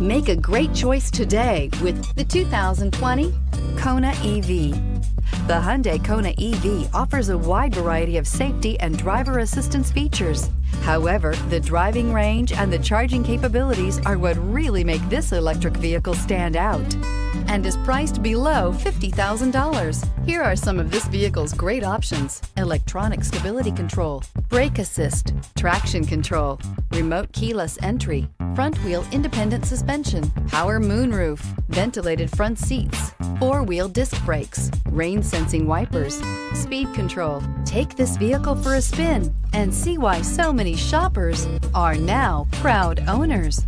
Make a great choice today with the 2020 Kona EV. The Hyundai Kona EV offers a wide variety of safety and driver assistance features. However, the driving range and the charging capabilities are what really make this electric vehicle stand out, and is priced below $50,000. Here are some of this vehicle's great options: electronic stability control, brake assist, traction control, remote keyless entry, front wheel independent suspension, power moonroof, ventilated front seats, four-wheel disc brakes, rain sensing wipers, speed control. Take this vehicle for a spin and see why so many shoppers are now proud owners.